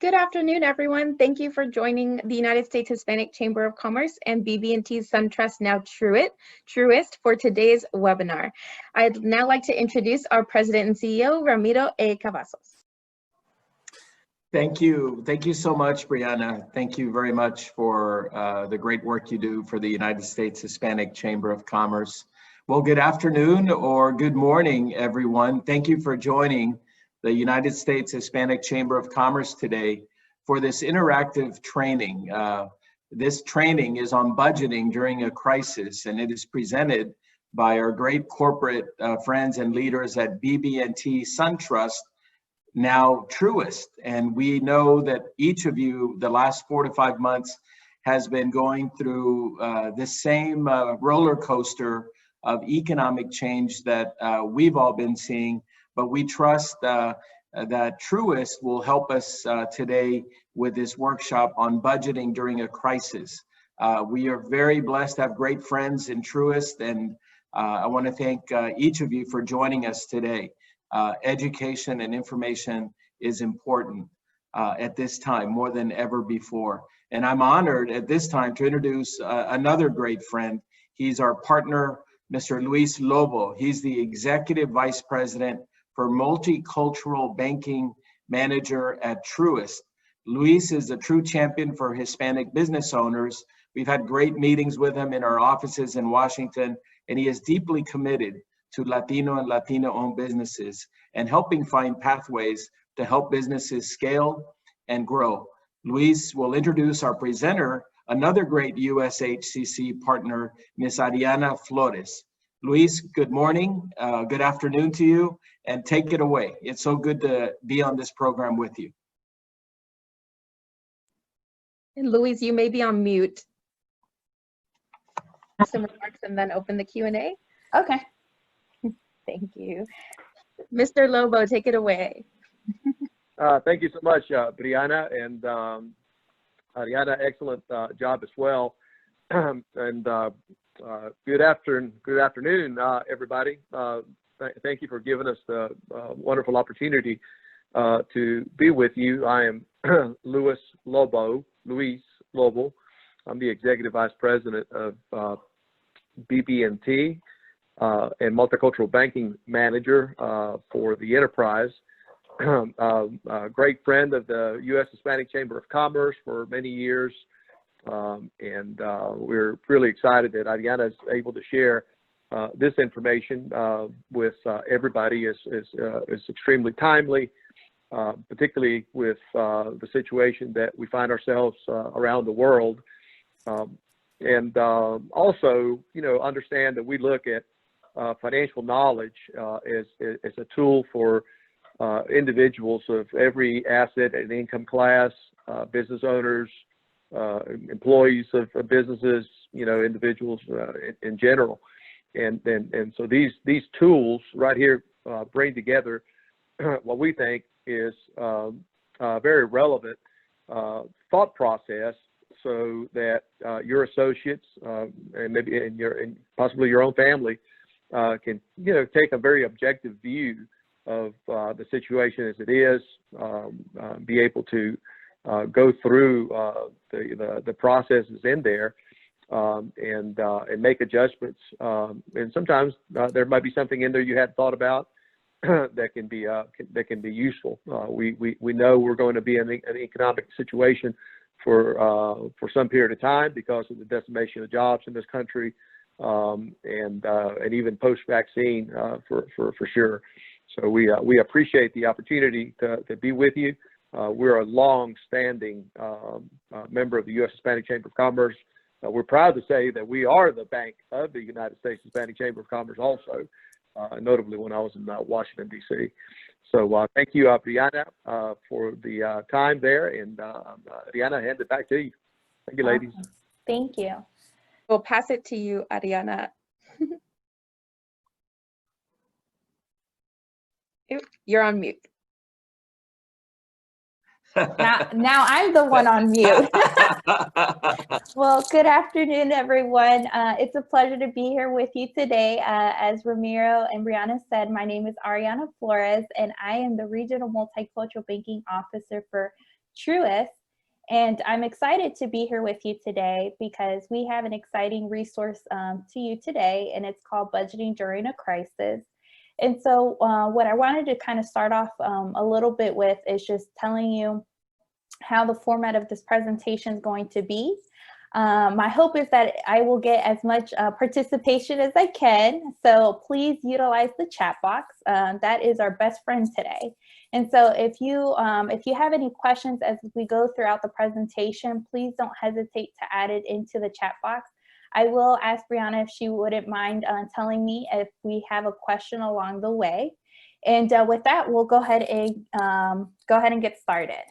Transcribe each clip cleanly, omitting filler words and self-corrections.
Good afternoon, everyone. Thank you for joining the United States Hispanic Chamber of Commerce and BB&T's SunTrust, now Truist, for today's webinar. I'd now like to introduce our President and CEO, Ramiro A. Cavazos. Thank you. Thank you so much, Brianna. Thank you very much for the great work you do for the United States Hispanic Chamber of Commerce. Well, good afternoon or good morning, everyone. Thank you for joining the United States Hispanic Chamber of Commerce today for this interactive training. This training is on budgeting during a crisis, and it is presented by our great corporate friends and leaders at BB&T, SunTrust, now Truist. And we know that each of you, the last 4 to 5 months, has been going through this same roller coaster of economic change that we've all been seeing. But we trust that Truist will help us today with this workshop on budgeting during a crisis. We are very blessed to have great friends in Truist, and I want to thank each of you for joining us today. Education and information is important at this time more than ever before. And I'm honored at this time to introduce another great friend. He's our partner, Mr. Luis Lobo. He's the Executive Vice President for Multicultural Banking Manager at Truist. Luis is a true champion for Hispanic business owners. We've had great meetings with him in our offices in Washington, and he is deeply committed to Latino and Latino-owned businesses and helping find pathways to help businesses scale and grow. Luis will introduce our presenter, another great USHCC partner, Ms. Ariana Flores. Luis, good morning, good afternoon to you, and take it away. It's so good to be on this program with you. And Luis, you may be on mute. Some remarks and then open the Q&A. Okay. Thank you. Mr. Lobo, take it away. Thank you so much, Brianna, and Ariana, excellent job as well. Good afternoon, everybody. Thank you for giving us the wonderful opportunity to be with you. I am Luis Lobo. I'm the Executive Vice President of BB&T and Multicultural Banking Manager for the enterprise. A great friend of the U.S. Hispanic Chamber of Commerce for many years. And we're really excited that Ariana is able to share this information with everybody. It's extremely timely, particularly with the situation that we find ourselves around the world. And also, understand that we look at financial knowledge as a tool for individuals of every asset and income class, business owners, employees of businesses, individuals in general, and so these tools right here bring together what we think is a very relevant thought process, so that your associates and maybe and possibly your own family can take a very objective view of the situation as it is, be able to go through the processes in there and make adjustments. And sometimes there might be something in there you hadn't thought about that can be useful. We know we're going to be in an economic situation for some period of time because of the decimation of jobs in this country, and even post-vaccine for sure. So we appreciate the opportunity to be with you. We're a long-standing member of the U.S. Hispanic Chamber of Commerce. We're proud to say that we are the bank of the United States Hispanic Chamber of Commerce also, notably when I was in Washington, D.C. So thank you, Brianna, for the time there. And Ariana, I hand it back to you. Thank you, ladies. Thank you. We'll pass it to you, Ariana. You're on mute. Now I'm the one on mute. Well, good afternoon, everyone. It's a pleasure to be here with you today. As Ramiro and Brianna said, my name is Ariana Flores, and I am the Regional Multicultural Banking Officer for Truist. And I'm excited to be here with you today because we have an exciting resource to you today, and it's called Budgeting During a Crisis. And so what I wanted to kind of start off a little bit with is just telling you how the format of this presentation is going to be. My hope is that I will get as much participation as I can. So please utilize the chat box. That is our best friend today. And so if you have any questions as we go throughout the presentation, please don't hesitate to add it into the chat box. I will ask Brianna if she wouldn't mind telling me if we have a question along the way. And with that, we'll go ahead and get started.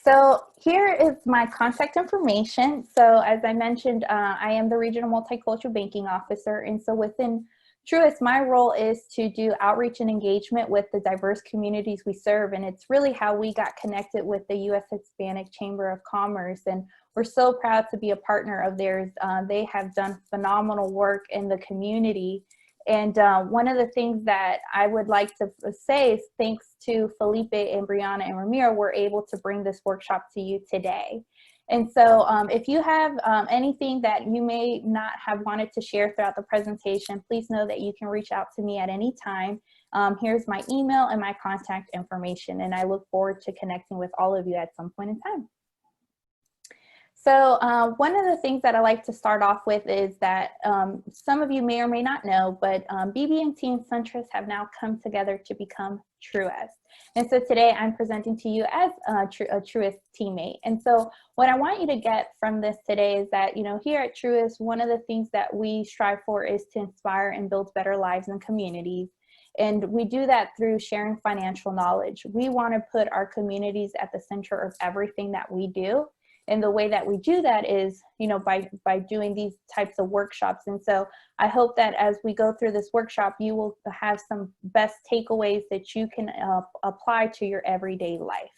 So here is my contact information. So as I mentioned, I am the Regional Multicultural Banking Officer. And so within Truist, my role is to do outreach and engagement with the diverse communities we serve. And it's really how we got connected with the U.S. Hispanic Chamber of Commerce. And we're so proud to be a partner of theirs. They have done phenomenal work in the community. And one of the things that I would like to say is thanks to Felipe and Brianna and Ramiro, we're able to bring this workshop to you today. And so if you have anything that you may not have wanted to share throughout the presentation, please know that you can reach out to me at any time. Here's my email and my contact information, and I look forward to connecting with all of you at some point in time. So one of the things that I like to start off with is that some of you may or may not know, but BB&T and SunTrust have now come together to become Truist. And so today I'm presenting to you as a Truist teammate. And so what I want you to get from this today is that, you know, here at Truist, one of the things that we strive for is to inspire and build better lives and communities. And we do that through sharing financial knowledge. We want to put our communities at the center of everything that we do. And the way that we do that is, you know, by doing these types of workshops. And so I hope that as we go through this workshop, you will have some best takeaways that you can apply to your everyday life.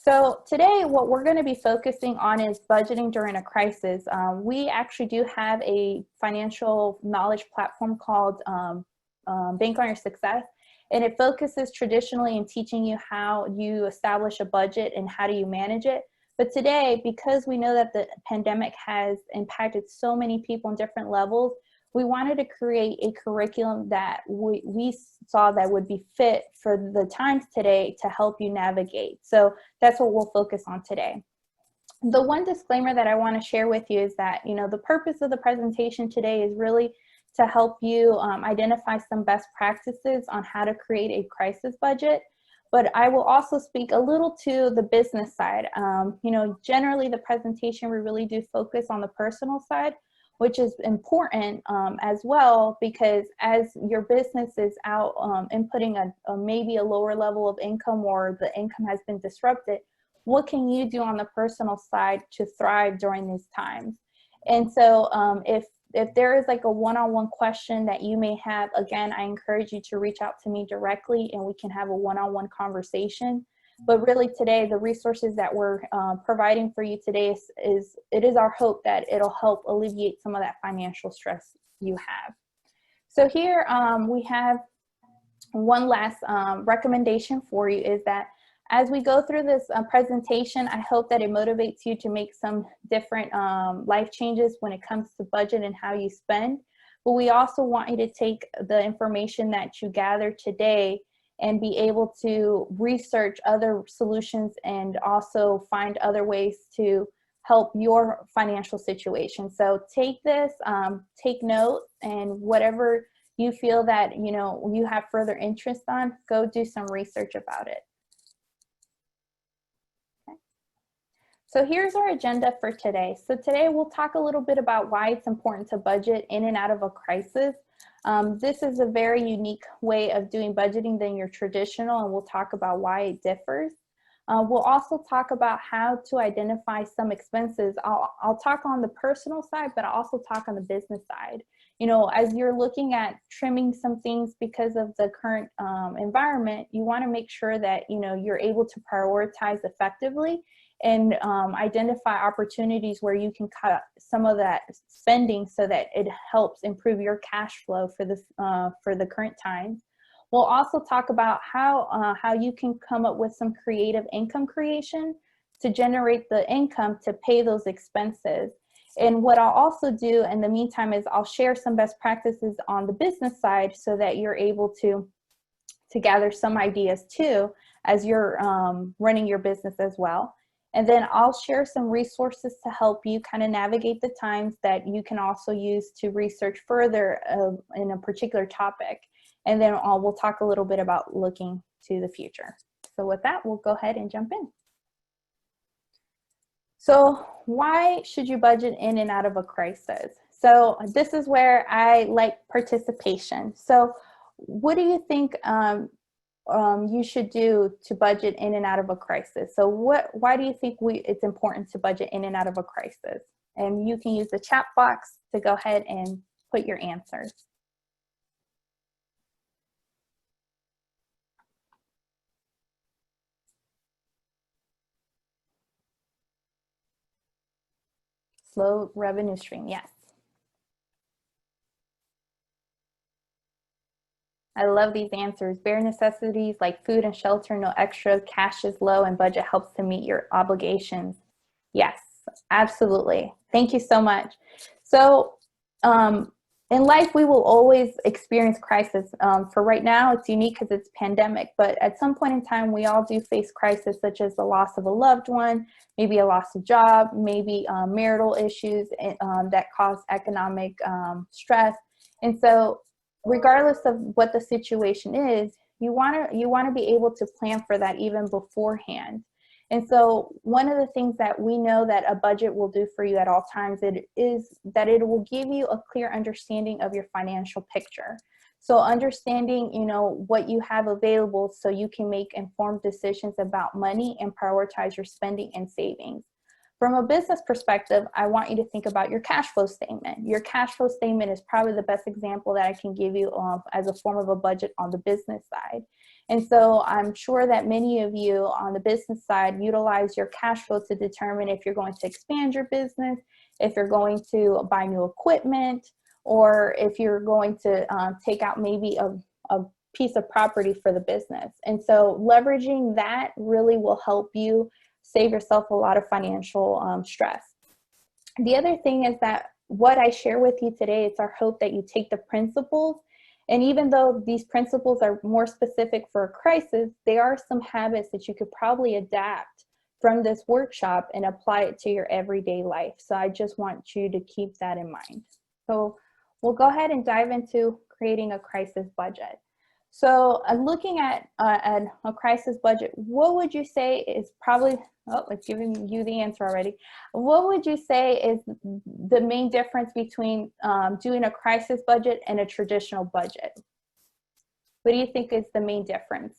So today, what we're going to be focusing on is budgeting during a crisis. We actually do have a financial knowledge platform called Bank on Your Success. And it focuses traditionally in teaching you how you establish a budget and how do you manage it. But today, because we know that the pandemic has impacted so many people on different levels, we wanted to create a curriculum that we saw that would be fit for the times today to help you navigate. So that's what we'll focus on today. The one disclaimer that I want to share with you is that, you know, the purpose of the presentation today is really to help you identify some best practices on how to create a crisis budget. But I will also speak a little to the business side. You know, generally the presentation, we really do focus on the personal side, which is important as well, because as your business is out inputting maybe a lower level of income, or the income has been disrupted, what can you do on the personal side to thrive during these times? And so if there is like a one-on-one question that you may have, again, I encourage you to reach out to me directly and we can have a one-on-one conversation. But really today, the resources that we're providing for you today it is our hope that it'll help alleviate some of that financial stress you have. So here we have one last recommendation for you is that as we go through this presentation, I hope that it motivates you to make some different life changes when it comes to budget and how you spend. But we also want you to take the information that you gather today and be able to research other solutions and also find other ways to help your financial situation. So take this, take note, and whatever you feel that, you know, you have further interest on, go do some research about it. So here's our agenda for today. So today we'll talk a little bit about why it's important to budget in and out of a crisis. This is a very unique way of doing budgeting than your traditional, and we'll talk about why it differs. We'll also talk about how to identify some expenses. I'll talk on the personal side, but I'll also talk on the business side. You know, as you're looking at trimming some things because of the current environment, you want to make sure that, you know, you're able to prioritize effectively and identify opportunities where you can cut some of that spending so that it helps improve your cash flow for the current times. We'll also talk about how you can come up with some creative income creation to generate the income to pay those expenses. And what I'll also do in the meantime is I'll share some best practices on the business side so that you're able to gather some ideas too as you're running your business as well. And then I'll share some resources to help you kind of navigate the times that you can also use to research further in a particular topic. And then we'll talk a little bit about looking to the future. So with that, we'll go ahead and jump in. So why should you budget in and out of a crisis? So this is where I like participation. So what do you think you should do to budget in and out of a crisis? So why do you think it's important to budget in and out of a crisis? And you can use the chat box to go ahead and put your answers. Slow revenue stream, yes. I love these answers. Bare necessities like food and shelter, no extra, cash is low, and budget helps to meet your obligations. Yes, absolutely. Thank you so much. So in life, we will always experience crisis. For right now, it's unique because it's pandemic, but at some point in time, we all do face crisis, such as the loss of a loved one, maybe a loss of job, maybe marital issues that cause economic stress. And so regardless of what the situation is, you want to be able to plan for that even beforehand. And so one of the things that we know that a budget will do for you at all times is that it will give you a clear understanding of your financial picture. So understanding, what you have available so you can make informed decisions about money and prioritize your spending and savings. From a business perspective, I want you to think about your cash flow statement. Your cash flow statement is probably the best example that I can give you as a form of a budget on the business side. And so I'm sure that many of you on the business side utilize your cash flow to determine if you're going to expand your business, if you're going to buy new equipment, or if you're going to take out maybe a piece of property for the business. And so leveraging that really will help you save yourself a lot of financial stress. The other thing is that what I share with you today, it's our hope that you take the principles, and even though these principles are more specific for a crisis, there are some habits that you could probably adapt from this workshop and apply it to your everyday life. So I just want you to keep that in mind. So we'll go ahead and dive into creating a crisis budget. So looking at a crisis budget, what would you say is probably, it's giving you the answer already. What would you say is the main difference between doing a crisis budget and a traditional budget? What do you think is the main difference?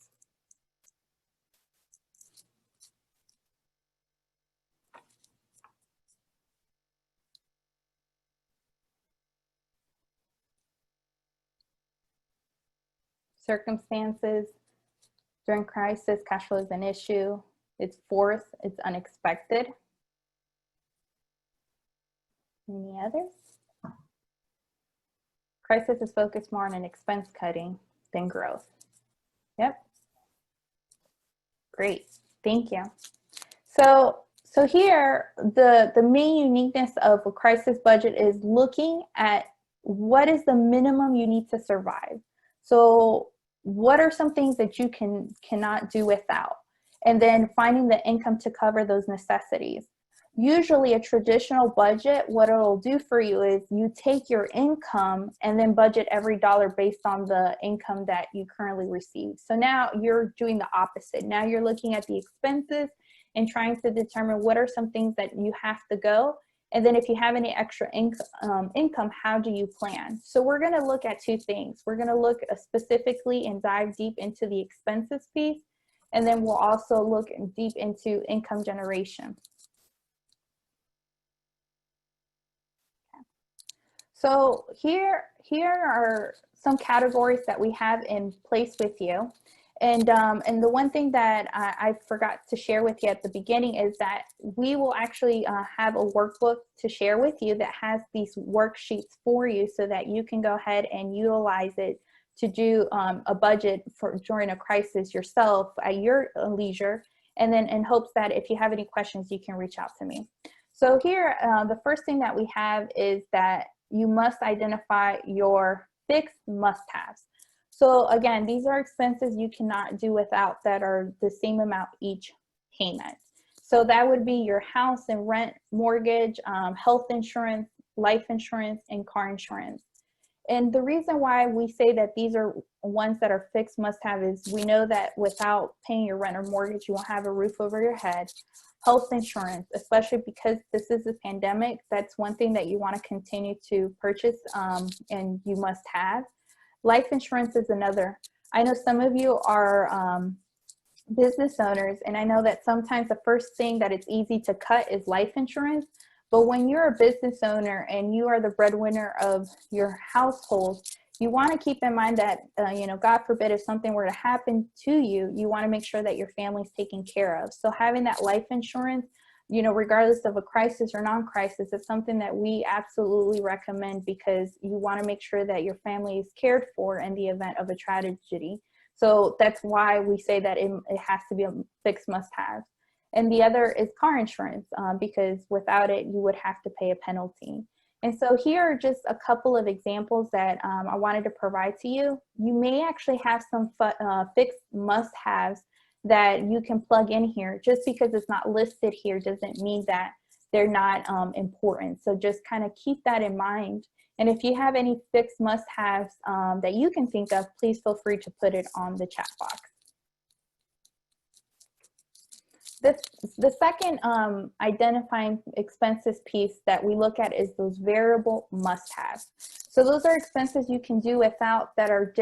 Circumstances. During crisis, cash flow is an issue. It's forced, it's unexpected. Any others? Crisis is focused more on an expense cutting than growth. Yep. Great, thank you. So here, the main uniqueness of a crisis budget is looking at what is the minimum you need to survive. So what are some things that you cannot do without? And then finding the income to cover those necessities. Usually a traditional budget, what it'll do for you is you take your income and then budget every dollar based on the income that you currently receive. So now you're doing the opposite. Now you're looking at the expenses and trying to determine what are some things that you have to go. And then if you have any extra income, how do you plan? So we're going to look at two things. We're going to look specifically and dive deep into the expenses piece. And then we'll also look deep into income generation. So here are some categories that we have in place with you. And the one thing that I forgot to share with you at the beginning is that we will actually have a workbook to share with you that has these worksheets for you so that you can go ahead and utilize it to do a budget for during a crisis yourself at your leisure, and then in hopes that if you have any questions, you can reach out to me. So here, the first thing that we have is that you must identify your fixed must-haves. So again, these are expenses you cannot do without that are the same amount each payment. So that would be your house and rent, mortgage, health insurance, life insurance, and car insurance. And the reason why we say that these are ones that are fixed must-have is we know that without paying your rent or mortgage, you won't have a roof over your head. Health insurance, especially because this is a pandemic, that's one thing that you want to continue to purchase and you must have. Life insurance is another. I know some of you are business owners, and I know that sometimes the first thing that it's easy to cut is life insurance. But when you're a business owner and you are the breadwinner of your household, you want to keep in mind that, you know, God forbid, if something were to happen to you, you want to make sure that your family's taken care of. So having that life insurance, you know, regardless of a crisis or non-crisis, is something that we absolutely recommend because you want to make sure that your family is cared for in the event of a tragedy. So that's why we say that it has to be a fixed must-have. And the other is car insurance, because without it, you would have to pay a penalty. And so here are just a couple of examples that I wanted to provide to you. You may actually have some fixed must-haves that you can plug in here. Just because it's not listed here doesn't mean that they're not important. So just kind of keep that in mind. And if you have any fixed must-haves that you can think of, please feel free to put it on the chat box. The second identifying expenses piece that we look at is those variable must-haves. So those are expenses you can do without that are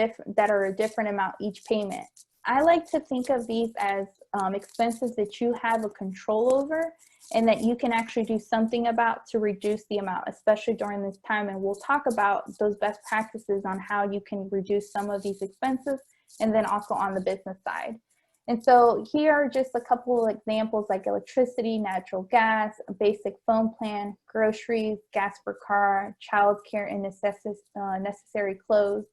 a different amount each payment. I like to think of these as expenses that you have a control over and that you can actually do something about to reduce the amount, especially during this time. And we'll talk about those best practices on how you can reduce some of these expenses, and then also on the business side. And so here are just a couple of examples like electricity, natural gas, a basic phone plan, groceries, gas for car, childcare, and necessary clothes.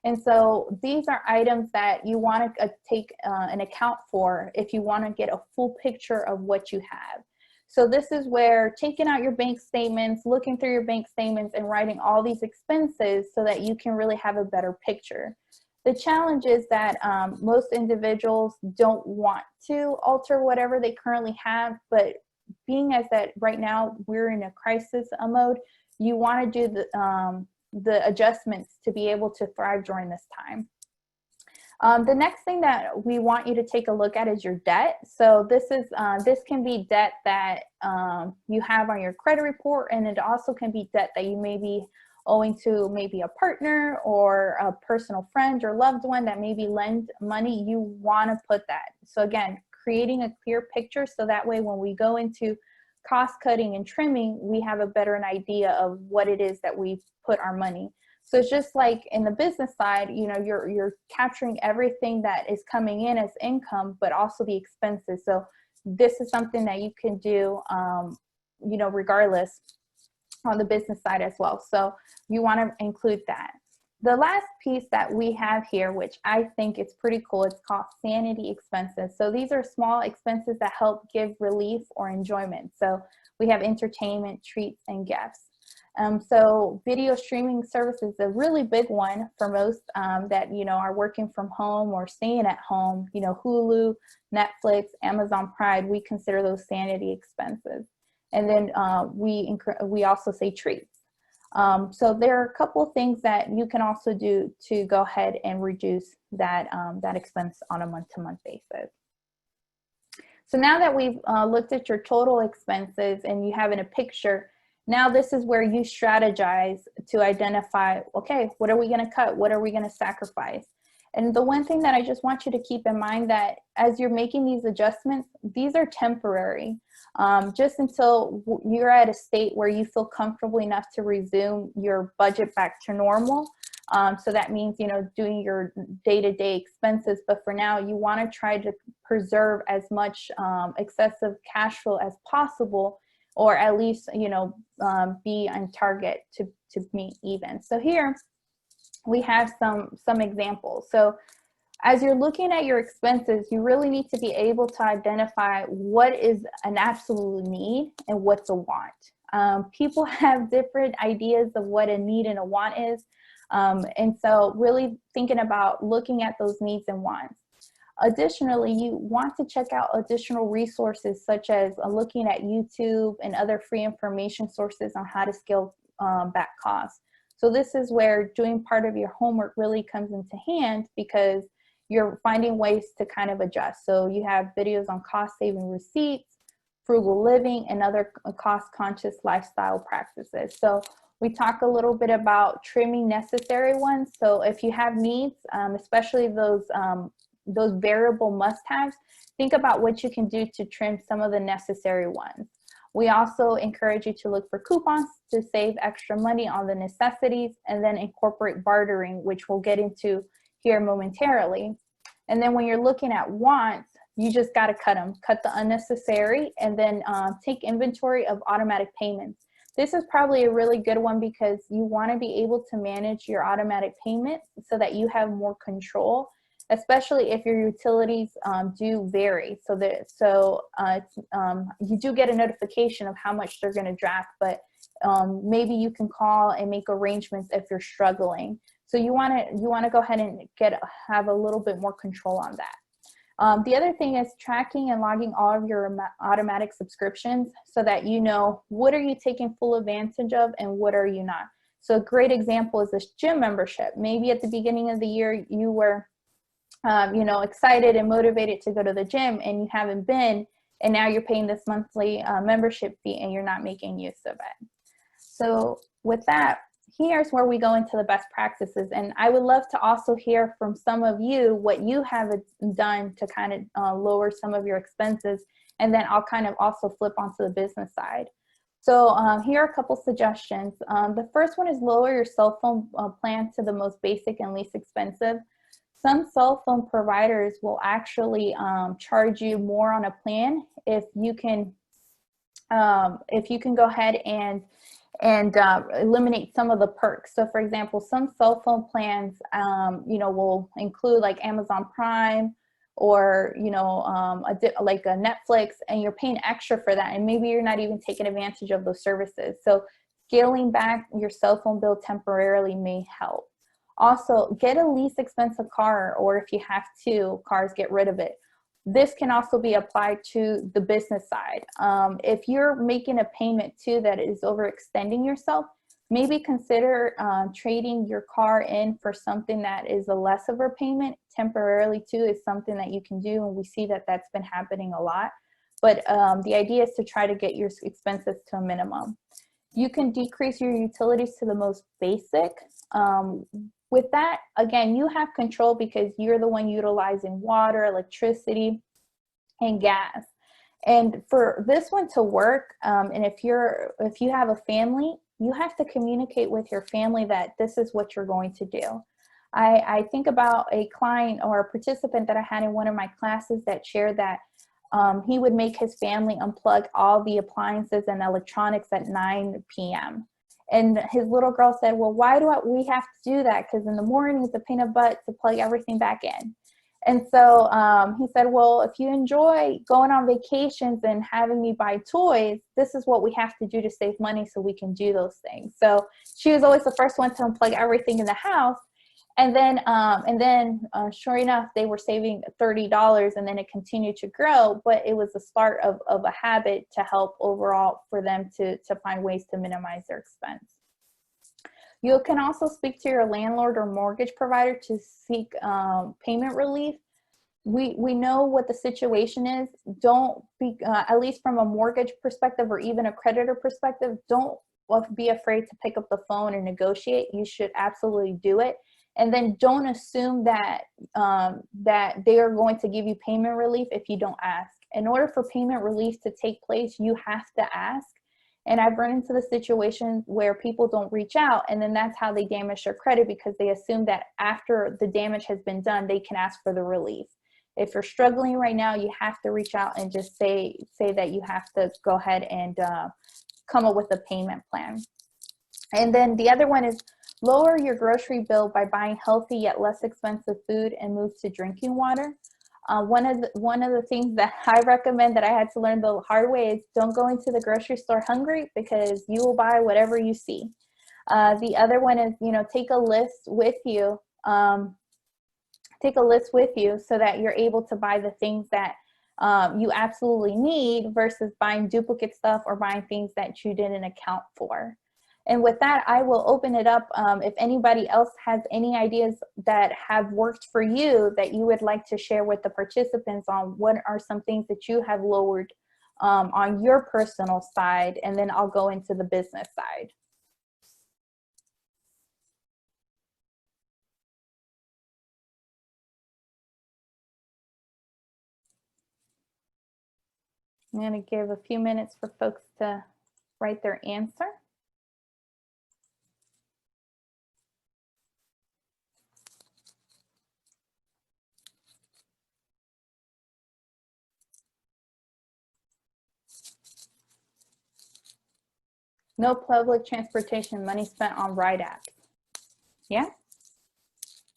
And so these are items that you want to take an account for if you want to get a full picture of what you have. So this is where taking out your bank statements, looking through your bank statements, and writing all these expenses so that you can really have a better picture. The challenge is that most individuals don't want to alter whatever they currently have, but being as that right now we're in a crisis mode, you want to do the adjustments to be able to thrive during this time. The next thing that we want you to take a look at is your debt. So this can be debt that you have on your credit report, and it also can be debt that you may be owing to maybe a partner or a personal friend or loved one that maybe lend money. You want to put that. So again, creating a clear picture so that way when we go into cost cutting and trimming, we have a better idea of what it is that we put our money. So it's just like in the business side, you know, you're capturing everything that is coming in as income, but also the expenses. So this is something that you can do, you know, regardless on the business side as well. So you want to include that. The last piece that we have here, which I think is pretty cool, it's called sanity expenses. So these are small expenses that help give relief or enjoyment. So we have entertainment, treats, and gifts. So video streaming service is a really big one for most that, you know, are working from home or staying at home. You know, Hulu, Netflix, Amazon Prime, we consider those sanity expenses. And then we also say treats. So there are a couple of things that you can also do to go ahead and reduce that, that expense on a month-to-month basis. So now that we've looked at your total expenses and you have in a picture, now this is where you strategize to identify, okay, what are we going to cut? What are we going to sacrifice? And the one thing that I just want you to keep in mind that as you're making these adjustments, these are temporary, just until you're at a state where you feel comfortable enough to resume your budget back to normal. So that means, you know, doing your day-to-day expenses. But for now, you want to try to preserve as much excessive cash flow as possible, or at least, you know, be on target to meet even. So here, we have some examples. So as you're looking at your expenses, you really need to be able to identify what is an absolute need and what's a want. People have different ideas of what a need and a want is. And so really thinking about looking at those needs and wants. Additionally, you want to check out additional resources such as looking at YouTube and other free information sources on how to scale back costs. So this is where doing part of your homework really comes into hand, because you're finding ways to kind of adjust. So you have videos on cost saving receipts, frugal living, and other cost conscious lifestyle practices. So we talk a little bit about trimming necessary ones. So if you have needs, especially those variable must-haves, think about what you can do to trim some of the necessary ones. We also encourage you to look for coupons to save extra money on the necessities, and then incorporate bartering, which we'll get into here momentarily. And then when you're looking at wants, you just got to cut them, cut the unnecessary, and then take inventory of automatic payments. This is probably a really good one because you want to be able to manage your automatic payments so that you have more control, especially if your utilities do vary. You do get a notification of how much they're going to draft, but maybe you can call and make arrangements if you're struggling. So you want to go ahead and have a little bit more control on that. The other thing is tracking and logging all of your automatic subscriptions so that you know what are you taking full advantage of and what are you not. So a great example is this gym membership. Maybe at the beginning of the year you were excited and motivated to go to the gym, and you haven't been, and now you're paying this monthly membership fee and you're not making use of it. So with that, here's where we go into the best practices. And I would love to also hear from some of you what you have done to kind of lower some of your expenses. And then I'll kind of also flip onto the business side. So here are a couple suggestions. The first one is lower your cell phone plan to the most basic and least expensive. Some cell phone providers will actually charge you more on a plan if you can go ahead and eliminate some of the perks. So for example, some cell phone plans, will include like Amazon Prime or, like a Netflix, and you're paying extra for that. And maybe you're not even taking advantage of those services. So scaling back your cell phone bill temporarily may help. Also, get a least expensive car, or if you have two cars, get rid of it. This can also be applied to the business side. If you're making a payment too that is overextending yourself, maybe consider trading your car in for something that is a less of a payment temporarily too, is something that you can do. And we see that that's been happening a lot. But the idea is to try to get your expenses to a minimum. You can decrease your utilities to the most basic. With that, again, you have control because you're the one utilizing water, electricity, and gas. And for this one to work, and if you have a family, you have to communicate with your family that this is what you're going to do. I think about a client or a participant that I had in one of my classes that shared that he would make his family unplug all the appliances and electronics at 9 p.m. And his little girl said, well, why do we have to do that? Because in the morning it's a pain in the butt to plug everything back in. And so he said, well, if you enjoy going on vacations and having me buy toys, this is what we have to do to save money so we can do those things. So she was always the first one to unplug everything in the house. And then sure enough, they were saving $30, and then it continued to grow, but it was the start of a habit to help overall for them to find ways to minimize their expense. You can also speak to your landlord or mortgage provider to seek payment relief. We know what the situation is. Don't be, at least from a mortgage perspective or even a creditor perspective, don't be afraid to pick up the phone and negotiate. You should absolutely do it. And then don't assume that that they are going to give you payment relief if you don't ask. In order for payment relief to take place, you have to ask. And I've run into the situation where people don't reach out, and then that's how they damage their credit, because they assume that after the damage has been done, they can ask for the relief. If you're struggling right now, you have to reach out and just say that you have to go ahead and come up with a payment plan. And then the other one is Lower your grocery bill by buying healthy yet less expensive food and move to drinking water. One of the things that I recommend that I had to learn the hard way is don't go into the grocery store hungry, because you will buy whatever you see. The other one is, take a list with you. Take a list with you so that you're able to buy the things that you absolutely need versus buying duplicate stuff or buying things that you didn't account for. And with that, I will open it up. If anybody else has any ideas that have worked for you that you would like to share with the participants on what are some things that you have lowered on your personal side, and then I'll go into the business side. I'm going to give a few minutes for folks to write their answer. No public transportation, money spent on ride apps. Yeah,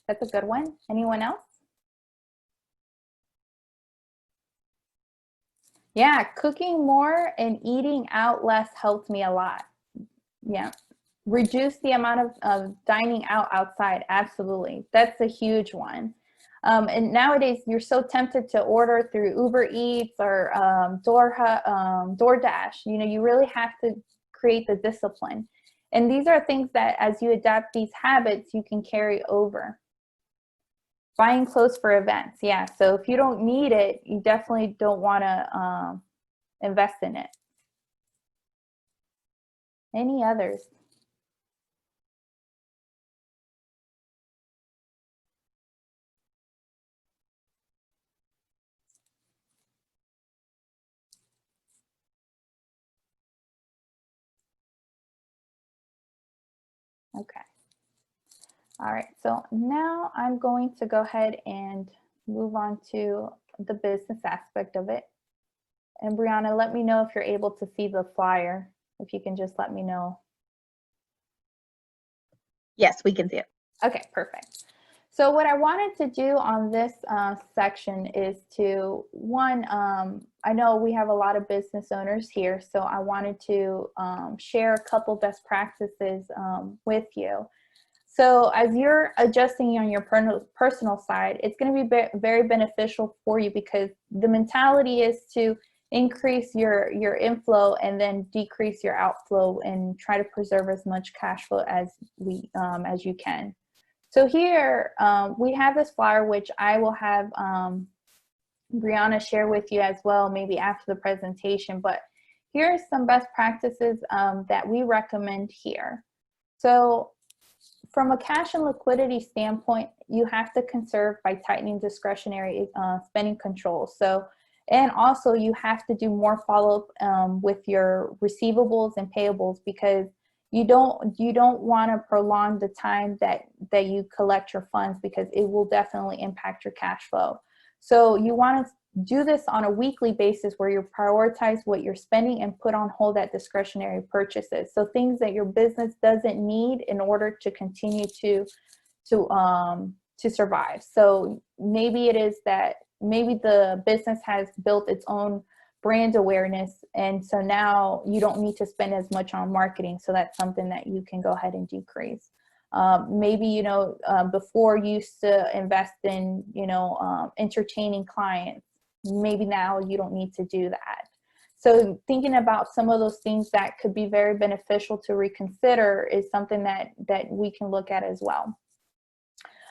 that's a good one. Anyone else? Yeah, cooking more and eating out less helped me a lot. Yeah, reduce the amount of dining out outside. Absolutely, that's a huge one. And nowadays, you're so tempted to order through Uber Eats or DoorDash. You really have to create the discipline. And these are things that as you adapt these habits, you can carry over. Buying clothes for events. Yeah, so if you don't need it, you definitely don't want to invest in it. Any others? Okay. All right, so now I'm going to go ahead and move on to the business aspect of it. And Brianna, let me know if you're able to see the flyer, if you can just let me know. Yes, we can see it. Okay, perfect. So what I wanted to do on this section is to, one, I know we have a lot of business owners here, so I wanted to share a couple best practices with you. So as you're adjusting on your personal side, it's going to be very beneficial for you, because the mentality is to increase your inflow and then decrease your outflow and try to preserve as much cash flow as you can. So here we have this flyer, which I will have Brianna share with you as well, maybe after the presentation. But here are some best practices that we recommend here. So from a cash and liquidity standpoint, you have to conserve by tightening discretionary spending controls. So, and also you have to do more follow-up with your receivables and payables, because you don't want to prolong the time that you collect your funds, because it will definitely impact your cash flow. So you want to do this on a weekly basis where you prioritize what you're spending and put on hold that discretionary purchases. So things that your business doesn't need in order to continue to survive. So maybe it is that maybe the business has built its own brand awareness, and so now you don't need to spend as much on marketing. So that's something that you can go ahead and decrease. Maybe, before you used to invest in, entertaining clients. Maybe now you don't need to do that. So thinking about some of those things that could be very beneficial to reconsider is something that we can look at as well.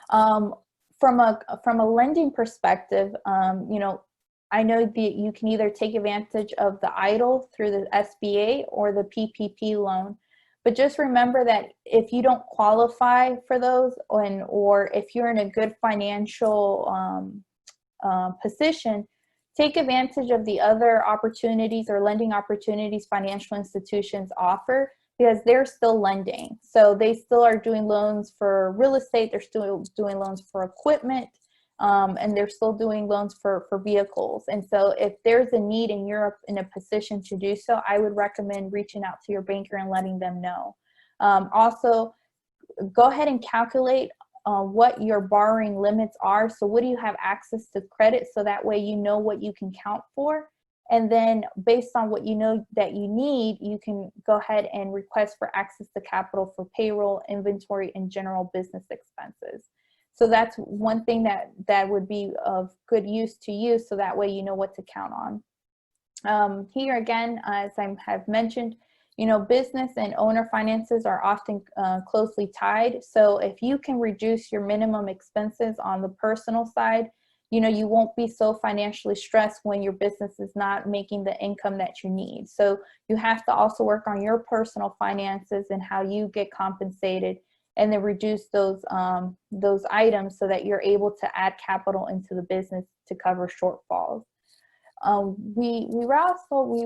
From a lending perspective, I know that you can either take advantage of the EIDL through the SBA or the PPP loan. But just remember that if you don't qualify for those, or if you're in a good financial position, take advantage of the other opportunities or lending opportunities financial institutions offer, because they're still lending. So they still are doing loans for real estate, they're still doing loans for equipment, and they're still doing loans for vehicles. And so if there's a need and you're in a position to do so, I would recommend reaching out to your banker and letting them know. Also, go ahead and calculate what your borrowing limits are. So what do you have access to credit, so that way you know what you can count for. And then based on what you know that you need, you can go ahead and request for access to capital for payroll, inventory, and general business expenses. So that's one thing that would be of good use to you, so that way you know what to count on. Here again, as I have mentioned, business and owner finances are often closely tied. So if you can reduce your minimum expenses on the personal side, you won't be so financially stressed when your business is not making the income that you need. So you have to also work on your personal finances and how you get compensated, and then reduce those items so that you're able to add capital into the business to cover shortfalls. We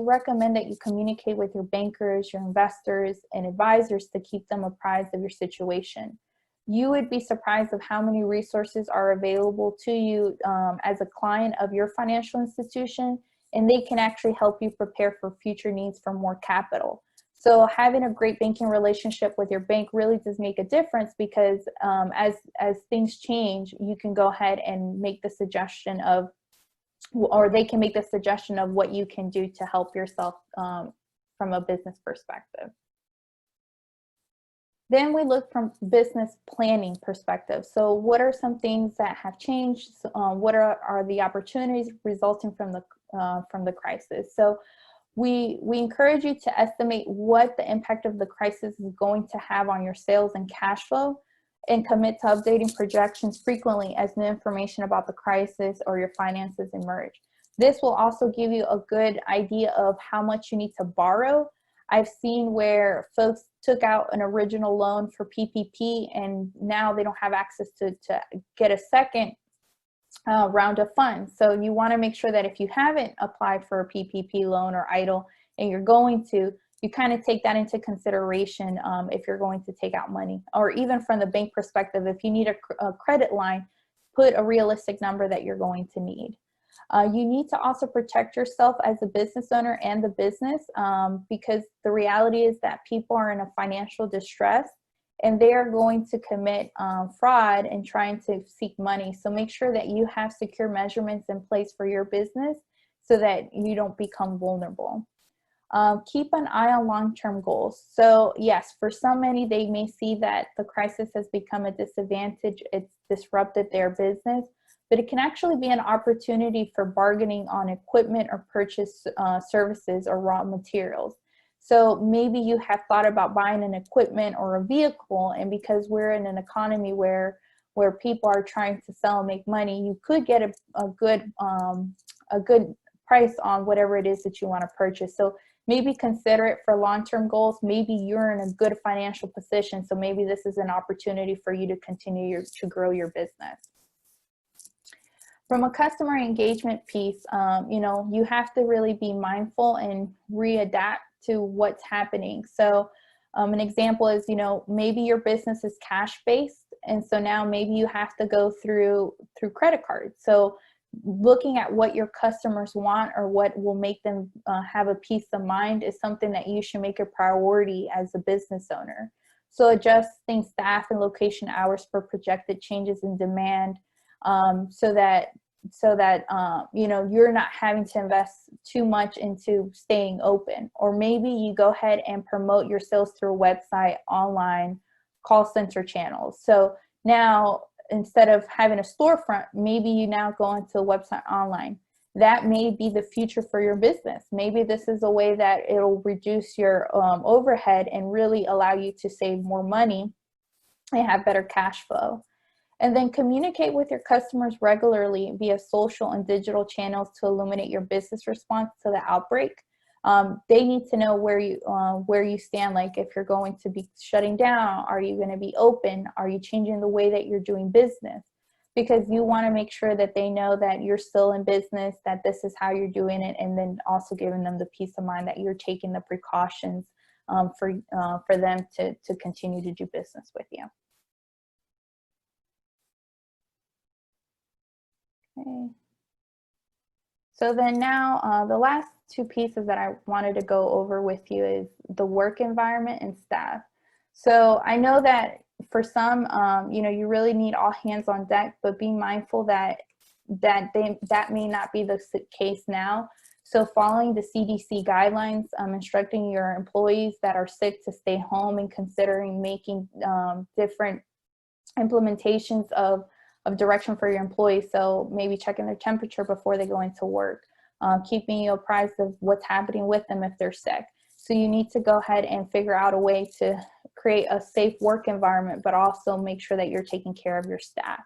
recommend that you communicate with your bankers, your investors, and advisors to keep them apprised of your situation. You would be surprised of how many resources are available to you as a client of your financial institution, and they can actually help you prepare for future needs for more capital. So having a great banking relationship with your bank really does make a difference, because as things change, you can go ahead and make the suggestion of, or they can make the suggestion of what you can do to help yourself from a business perspective. Then we look from business planning perspective. So what are some things that have changed? What are the opportunities resulting from the crisis? So we encourage you to estimate what the impact of the crisis is going to have on your sales and cash flow, and commit to updating projections frequently as new information about the crisis or your finances emerge. This will also give you a good idea of how much you need to borrow. I've seen where folks took out an original loan for PPP, and now they don't have access to get a second round of funds. So you want to make sure that if you haven't applied for a PPP loan or EIDL and you're going to, you kind of take that into consideration if you're going to take out money. Or even from the bank perspective, if you need a credit line, put a realistic number that you're going to need. You need to also protect yourself as a business owner and the business, because the reality is that people are in a financial distress and they are going to commit fraud and trying to seek money. So make sure that you have secure measurements in place for your business so that you don't become vulnerable. Keep an eye on long-term goals. So yes, for so many, they may see that the crisis has become a disadvantage. It's disrupted their business, but it can actually be an opportunity for bargaining on equipment or purchase services or raw materials. So maybe you have thought about buying an equipment or a vehicle, and because we're in an economy where people are trying to sell and make money, you could get a good price on whatever it is that you want to purchase. So maybe consider it for long-term goals. Maybe you're in a good financial position, so maybe this is an opportunity for you to continue to grow your business. From a customer engagement piece, you have to really be mindful and readapt to what's happening. So an example is, maybe your business is cash-based, and so now maybe you have to go through credit cards. So looking at what your customers want or what will make them have a peace of mind is something that you should make a priority as a business owner. So adjusting staff and location hours for projected changes in demand, so that you're not having to invest too much into staying open. Or maybe you go ahead and promote your sales through a website, online, call center channels. So now, instead of having a storefront, maybe you now go into a website online. That may be the future for your business. Maybe this is a way that it'll reduce your overhead and really allow you to save more money and have better cash flow. And then communicate with your customers regularly via social and digital channels to illuminate your business response to the outbreak. They need to know where you stand, like if you're going to be shutting down, are you going to be open, are you changing the way that you're doing business? Because you want to make sure that they know that you're still in business, that this is how you're doing it, and then also giving them the peace of mind that you're taking the precautions for them to continue to do business with you. Okay. So then now the last two pieces that I wanted to go over with you is the work environment and staff. So I know that for some, you know, you really need all hands on deck, but be mindful that that may not be the case now. So following the CDC guidelines, instructing your employees that are sick to stay home, and considering making different implementations of direction for your employees. So maybe checking their temperature before they go into work, keeping you apprised of what's happening with them if they're sick. So you need to go ahead and figure out a way to create a safe work environment, but also make sure that you're taking care of your staff.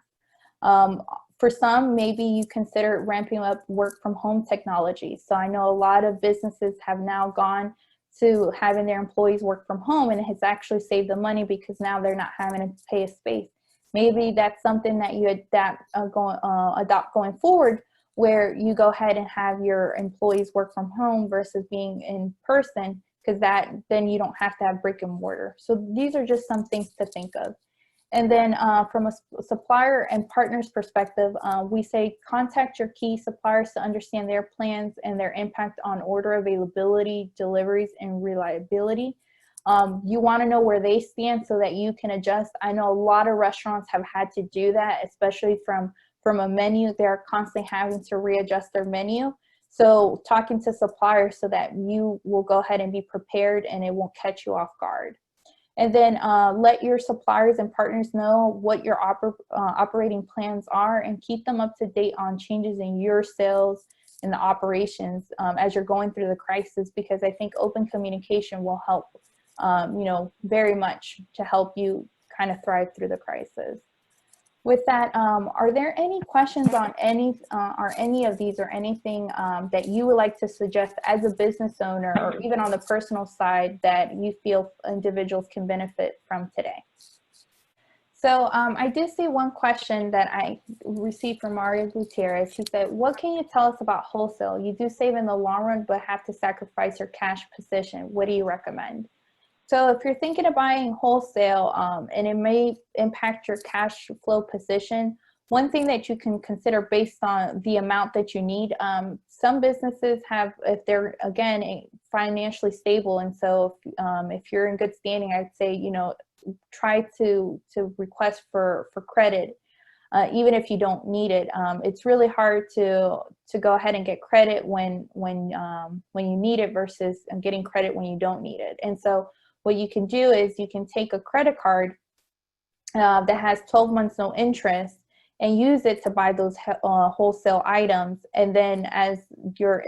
For some, maybe you consider ramping up work from home technology. So I know a lot of businesses have now gone to having their employees work from home, and it has actually saved them money because now they're not having to pay a space. Maybe that's something that you adopt going forward, where you go ahead and have your employees work from home versus being in person, because then you don't have to have brick and mortar. So these are just some things to think of. And then from a supplier and partners perspective, we say contact your key suppliers to understand their plans and their impact on order availability, deliveries, and reliability. You want to know where they stand so that you can adjust. I know a lot of restaurants have had to do that, especially from a menu. They're constantly having to readjust their menu. So talking to suppliers so that you will go ahead and be prepared and it won't catch you off guard. And then let your suppliers and partners know what your operating plans are, and keep them up to date on changes in your sales and the operations as you're going through the crisis, because I think open communication will help, you know, very much to help you kind of thrive through the crisis. With that, are there any questions on any of these, or anything that you would like to suggest as a business owner, or even on the personal side, that you feel individuals can benefit from today? So I did see one question that I received from Mario Gutierrez. He said, what can you tell us about wholesale? You do save in the long run, but have to sacrifice your cash position. What do you recommend? So if you're thinking of buying wholesale and it may impact your cash flow position, one thing that you can consider based on the amount that you need, some businesses have, if they're, again, financially stable, and so if you're in good standing, I'd say, you know, try to request for credit, even if you don't need it. It's really hard to go ahead and get credit when you need it versus getting credit when you don't need it. And so what you can do is you can take a credit card that has 12 months no interest and use it to buy those wholesale items. And then as your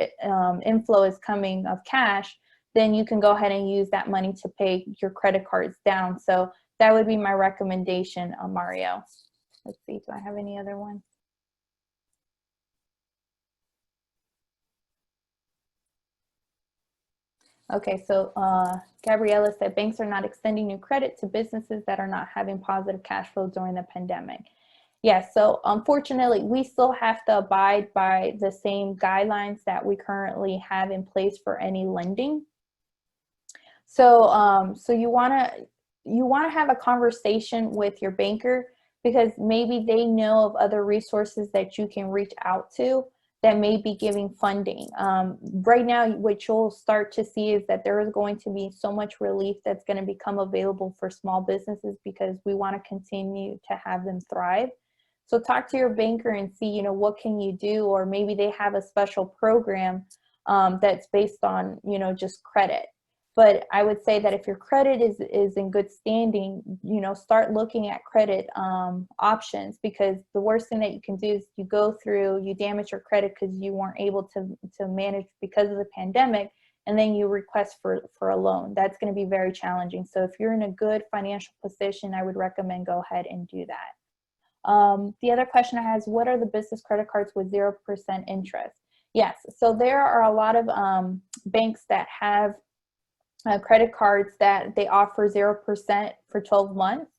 inflow is coming of cash, then you can go ahead and use that money to pay your credit cards down. So that would be my recommendation, Mario. Let's see, do I have any other ones? Okay, so Gabriella said, banks are not extending new credit to businesses that are not having positive cash flow during the pandemic. Yes, so unfortunately, we still have to abide by the same guidelines that we currently have in place for any lending. So, so you wanna have a conversation with your banker, because maybe they know of other resources that you can reach out to that may be giving funding. Right now, what you'll start to see is that there is going to be so much relief that's going to become available for small businesses, because we want to continue to have them thrive. So talk to your banker and see, you know, what can you do, or maybe they have a special program that's based on, you know, just credit. But I would say that if your credit is in good standing, you know, start looking at credit options, because the worst thing that you can do is you damage your credit because you weren't able to manage because of the pandemic, and then you request for a loan. That's going to be very challenging. So if you're in a good financial position, I would recommend go ahead and do that. The other question I have is, what are the business credit cards with 0% interest? Yes, so there are a lot of banks that have credit cards that they offer 0% for 12 months.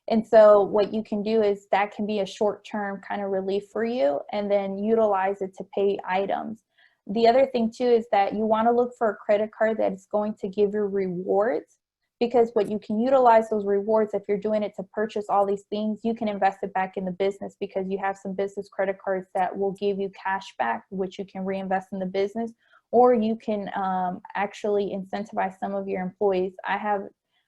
And so what you can do is that can be a short-term kind of relief for you, and then utilize it to pay items. The other thing too is that you want to look for a credit card that is going to give you rewards, because what you can utilize those rewards, if you're doing it to purchase all these things, you can invest it back in the business, because you have some business credit cards that will give you cash back, which you can reinvest in the business. Or you can actually incentivize some of your employees. I have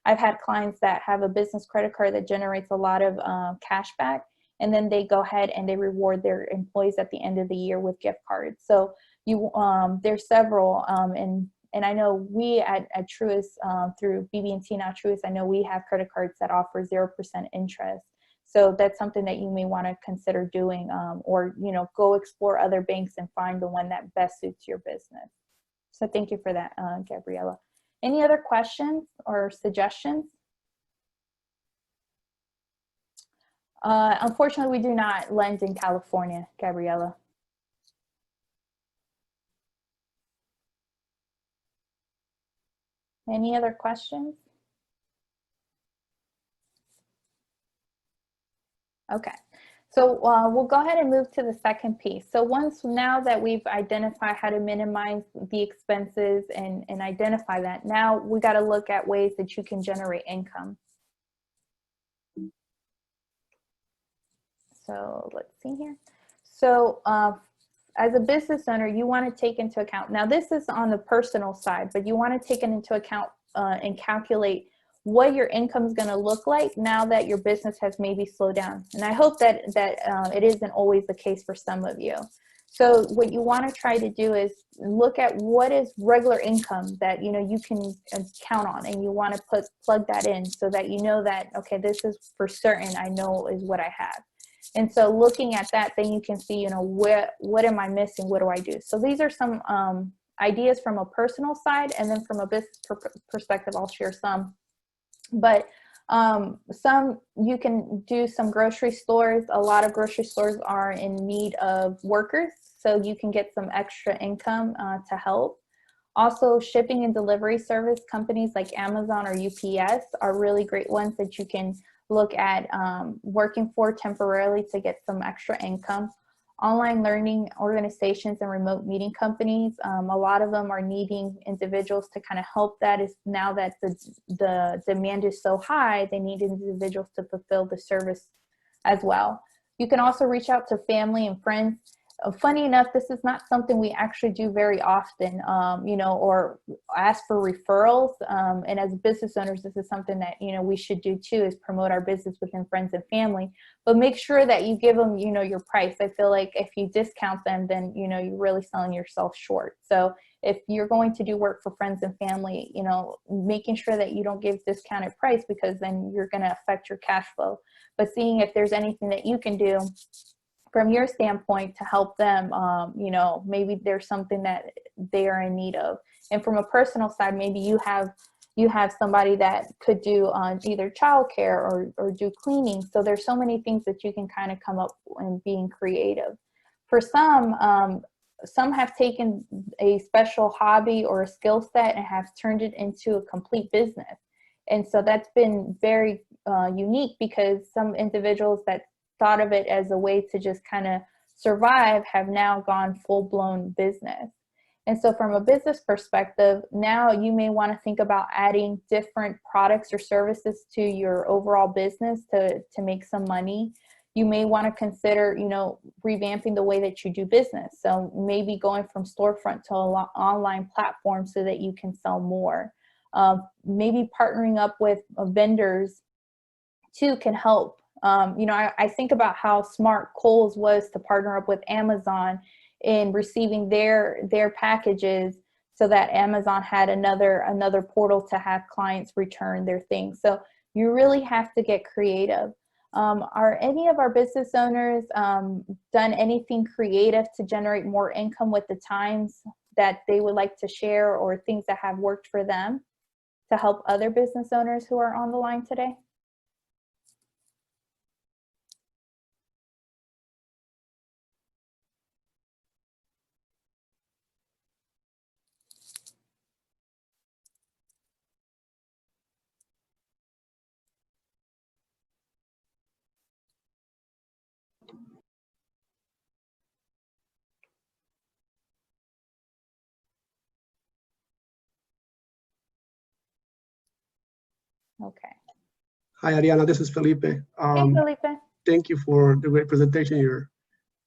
I've had clients that have a business credit card that generates a lot of cash back, and then they go ahead and they reward their employees at the end of the year with gift cards. So there's several, and I know we at Truist, through BB&T, now Truist, I know we have credit cards that offer 0% interest. So that's something that you may want to consider doing, or, you know, go explore other banks and find the one that best suits your business. So thank you for that, Gabriella. Any other questions or suggestions? Unfortunately, we do not lend in California, Gabriella. Any other questions? Okay, so we'll go ahead and move to the second piece. So now that we've identified how to minimize the expenses and identify that, now we got to look at ways that you can generate income. So let's see here. So as a business owner, you want to take into account, now this is on the personal side, but you want to take it into account and calculate what your income is going to look like now that your business has maybe slowed down. And I hope that it isn't always the case for some of you. So what you want to try to do is look at what is regular income that, you know, you can count on, and you want to plug that in so that you know that, okay, this is for certain, I know is what I have. And so looking at that, then you can see, you know, what am I missing? What do I do? So these are some ideas from a personal side, and then from a business perspective, I'll share some. But some, you can do some grocery stores. A lot of grocery stores are in need of workers, so you can get some extra income to help. Also, shipping and delivery service companies like Amazon or UPS are really great ones that you can look at working for temporarily to get some extra income. Online learning organizations and remote meeting companies, a lot of them are needing individuals to kind of help that. Is now that the demand is so high, they need individuals to fulfill the service as well. You can also reach out to family and friends. Funny enough, this is not something we actually do very often, you know, or ask for referrals. And as business owners, this is something that, you know, we should do too, is promote our business within friends and family. But make sure that you give them, you know, your price. I feel like if you discount them, then, you know, you're really selling yourself short. So if you're going to do work for friends and family, you know, making sure that you don't give discounted price, because then you're going to affect your cash flow. But seeing if there's anything that you can do from your standpoint to help them, you know, maybe there's something that they are in need of. And from a personal side, maybe you have somebody that could do either childcare or do cleaning. So there's so many things that you can kind of come up and being creative. For some have taken a special hobby or a skill set and have turned it into a complete business. And so that's been very unique, because some individuals that thought of it as a way to just kind of survive have now gone full-blown business. And so from a business perspective, now you may want to think about adding different products or services to your overall business to make some money. You may want to consider, you know, revamping the way that you do business. So maybe going from storefront to an online platform so that you can sell more. Maybe partnering up with vendors too can help. You know, I think about how smart Kohl's was to partner up with Amazon in receiving their packages, so that Amazon had another portal to have clients return their things. So you really have to get creative. Are any of our business owners done anything creative to generate more income with the times that they would like to share, or things that have worked for them to help other business owners who are on the line today? Okay. Hi, Ariana. This is Felipe. Hey, Felipe. Thank you for the great presentation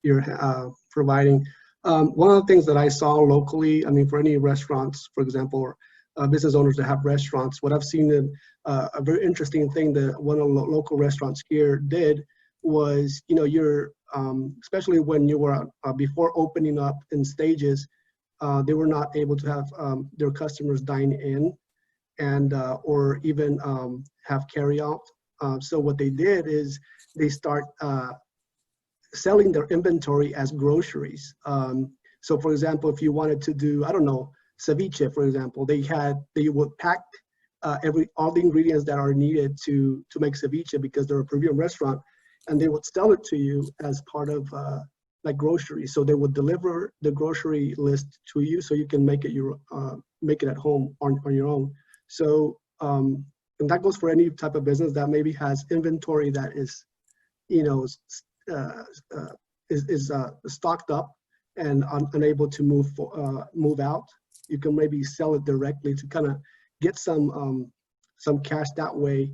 you're providing. One of the things that I saw locally, I mean, for any restaurants, for example, business owners that have restaurants. What I've seen in a very interesting thing that one of the local restaurants here did was, you know, especially when you were before opening up in stages, they were not able to have their customers dine in and or even have carry out. So what they did is they start selling their inventory as groceries. So for example, if you wanted to do, I don't know, ceviche, for example, they would pack all the ingredients that are needed to make ceviche because they're a Peruvian restaurant, and they would sell it to you as part of like groceries. So they would deliver the grocery list to you so you can make it at home on your own. So and that goes for any type of business that maybe has inventory that is, you know, is stocked up and unable to move out. You can maybe sell it directly to kind of get some cash that way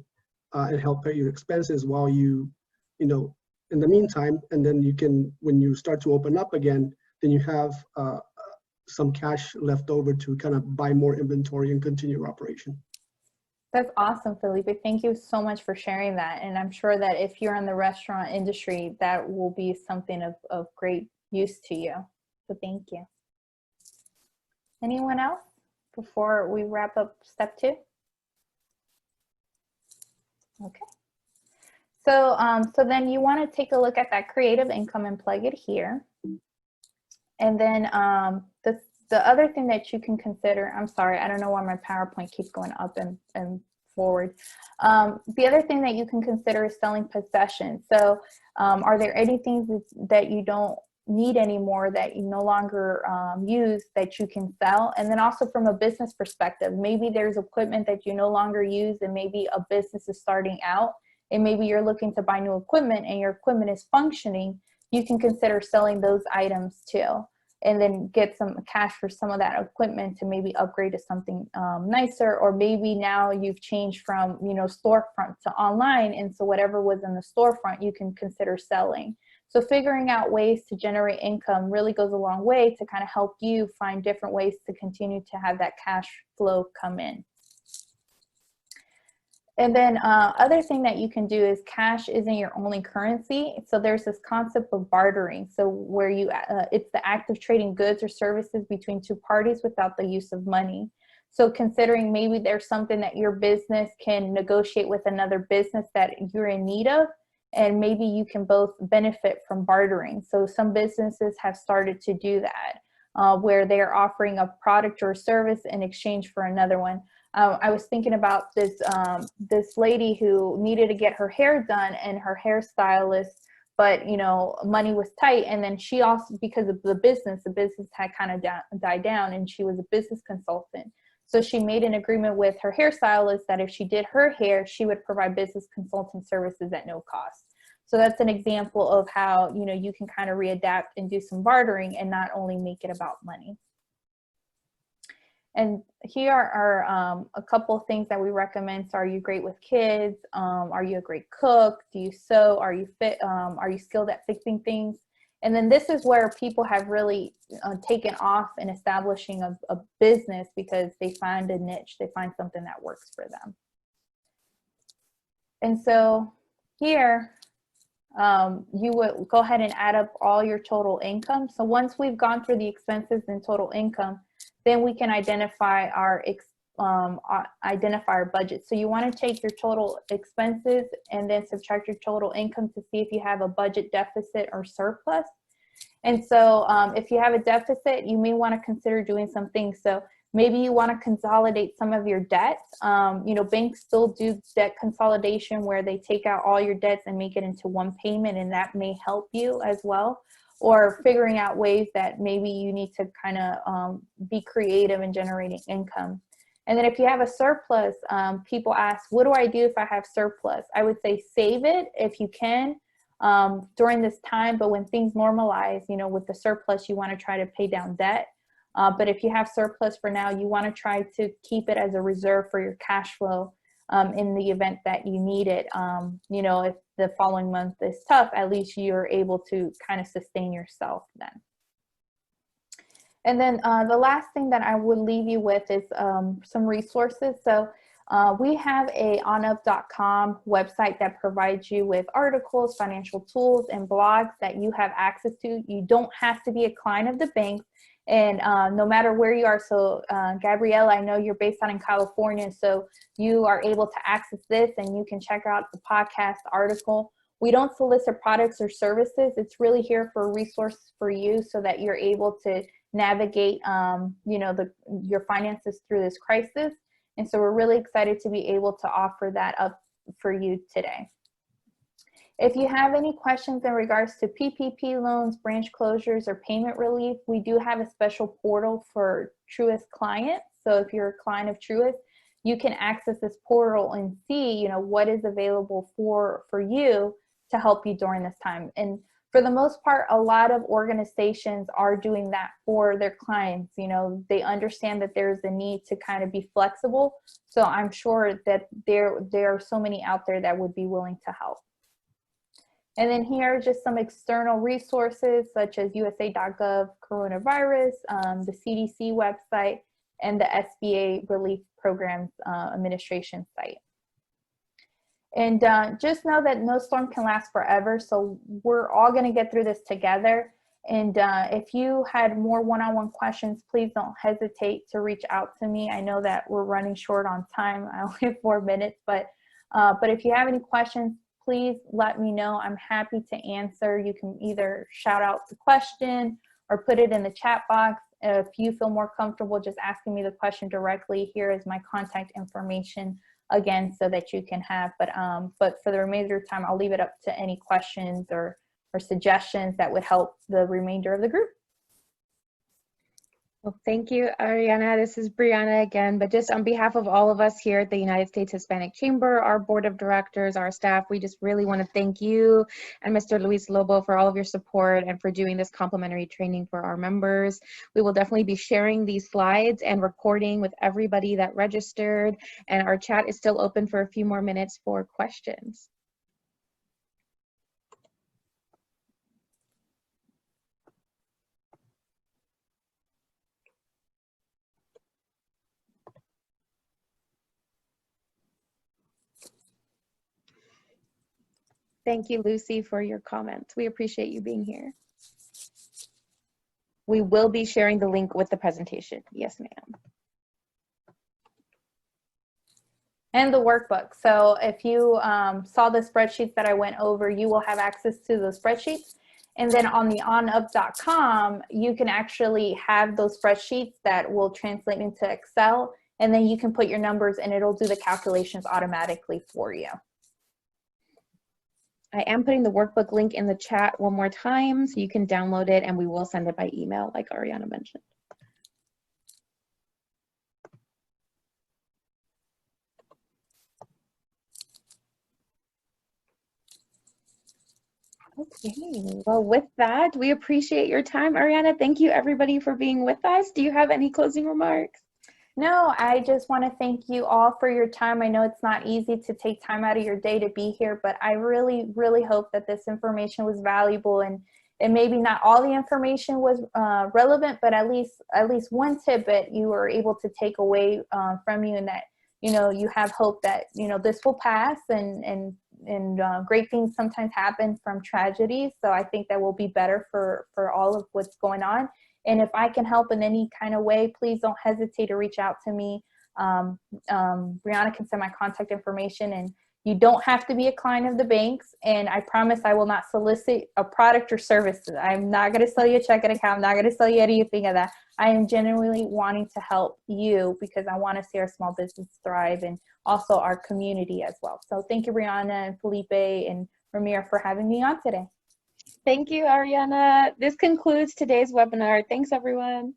and help pay your expenses while you know, in the meantime, and then you can, when you start to open up again, then you have some cash left over to kind of buy more inventory and continue your operation. That's awesome, Felipe. Thank you so much for sharing that. And I'm sure that if you're in the restaurant industry, that will be something of great use to you. So thank you. Anyone else before we wrap up step 2? Okay. So, so then you want to take a look at that creative income and plug it here. And then the other thing that you can consider, I'm sorry, I don't know why my PowerPoint keeps going up and forward. The other thing that you can consider is selling possessions. So are there any things that you don't need anymore that you no longer use that you can sell? And then also from a business perspective, maybe there's equipment that you no longer use and maybe a business is starting out and maybe you're looking to buy new equipment and your equipment is functioning, you can consider selling those items too. And then get some cash for some of that equipment to maybe upgrade to something nicer, or maybe now you've changed from, you know, storefront to online, and so whatever was in the storefront you can consider selling. So figuring out ways to generate income really goes a long way to kind of help you find different ways to continue to have that cash flow come in. And then other thing that you can do is cash isn't your only currency. So there's this concept of bartering. So where you, it's the act of trading goods or services between two parties without the use of money. So considering maybe there's something that your business can negotiate with another business that you're in need of, and maybe you can both benefit from bartering. So some businesses have started to do that, where they're offering a product or a service in exchange for another one. I was thinking about this this lady who needed to get her hair done, and her hairstylist, but you know, money was tight, and then she also, because of the business had kind of died down, and she was a business consultant. So she made an agreement with her hairstylist that if she did her hair, she would provide business consulting services at no cost. So that's an example of how, you know, you can kind of readapt and do some bartering and not only make it about money. And here are a couple of things that we recommend. So are you great with kids? Are you a great cook? Do you sew? Are you fit? Are you skilled at fixing things? And then this is where people have really taken off in establishing a business, because they find a niche, they find something that works for them. And so here, you would go ahead and add up all your total income. So once we've gone through the expenses and total income, then we can identify our budget. So you want to take your total expenses and then subtract your total income to see if you have a budget deficit or surplus. And so if you have a deficit, you may want to consider doing some things. So maybe you want to consolidate some of your debts. You know, banks still do debt consolidation where they take out all your debts and make it into one payment, and that may help you as well. Or figuring out ways that maybe you need to kind of be creative in generating income. And then if you have a surplus, people ask, what do I do if I have surplus? I would say save it if you can during this time, but when things normalize, you know, with the surplus, you want to try to pay down debt. But if you have surplus for now, you want to try to keep it as a reserve for your cash flow in the event that you need it. You know, if the following month is tough, at least you're able to kind of sustain yourself then. And then the last thing that I would leave you with is some resources. So we have a onup.com website that provides you with articles, financial tools, and blogs that you have access to. You don't have to be a client of the bank. And no matter where you are, so Gabrielle, I know you're based out in California, so you are able to access this and you can check out the podcast article. We don't solicit products or services. It's really here for a resource for you so that you're able to navigate, your finances through this crisis. And so we're really excited to be able to offer that up for you today. If you have any questions in regards to PPP loans, branch closures, or payment relief, we do have a special portal for Truist clients. So if you're a client of Truist, you can access this portal and see, what is available for you to help you during this time. And for the most part, a lot of organizations are doing that for their clients. They understand that there's a need to kind of be flexible. So I'm sure that there are so many out there that would be willing to help. And then here are just some external resources such as USA.gov coronavirus, the CDC website, and the SBA Relief Programs Administration site. And just know that no storm can last forever, so we're all going to get through this together. And if you had more one-on-one questions, please don't hesitate to reach out to me. I know that we're running short on time. I only have 4 minutes, but if you have any questions, please let me know. I'm happy to answer. You can either shout out the question or put it in the chat box. If you feel more comfortable just asking me the question directly, here is my contact information again so that you can have. But for the remainder of time, I'll leave it up to any questions or suggestions that would help the remainder of the group. Well, thank you, Ariana. This is Brianna again, but just on behalf of all of us here at the United States Hispanic Chamber, our board of directors, our staff, we just really want to thank you and Mr. Luis Lobo for all of your support and for doing this complimentary training for our members. We will definitely be sharing these slides and recording with everybody that registered, and our chat is still open for a few more minutes for questions. Thank you, Lucy, for your comments. We appreciate you being here. We will be sharing the link with the presentation. Yes, ma'am. And the workbook. So if you saw the spreadsheets that I went over, you will have access to those spreadsheets. And then on the onup.com, you can actually have those spreadsheets that will translate into Excel. And then you can put your numbers and it'll do the calculations automatically for you. I am putting the workbook link in the chat one more time so you can download it, and we will send it by email like Ariana mentioned. Okay, well, with that, we appreciate your time, Ariana. Thank you, everybody, for being with us. Do you have any closing remarks? No, I just want to thank you all for your time. I know it's not easy to take time out of your day to be here, but I really, really hope that this information was valuable, and maybe not all the information was relevant, but at least one tidbit you were able to take away from you, and that, you have hope that, this will pass, and great things sometimes happen from tragedies. So I think that will be better for all of what's going on. And if I can help in any kind of way, please don't hesitate to reach out to me. Brianna can send my contact information, and you don't have to be a client of the banks. And I promise I will not solicit a product or service. I'm not going to sell you a checking account. I'm not going to sell you anything of that. I am genuinely wanting to help you because I want to see our small business thrive and also our community as well. So thank you, Brianna and Felipe and Ramir, for having me on today. Thank you, Ariana. This concludes today's webinar. Thanks, everyone.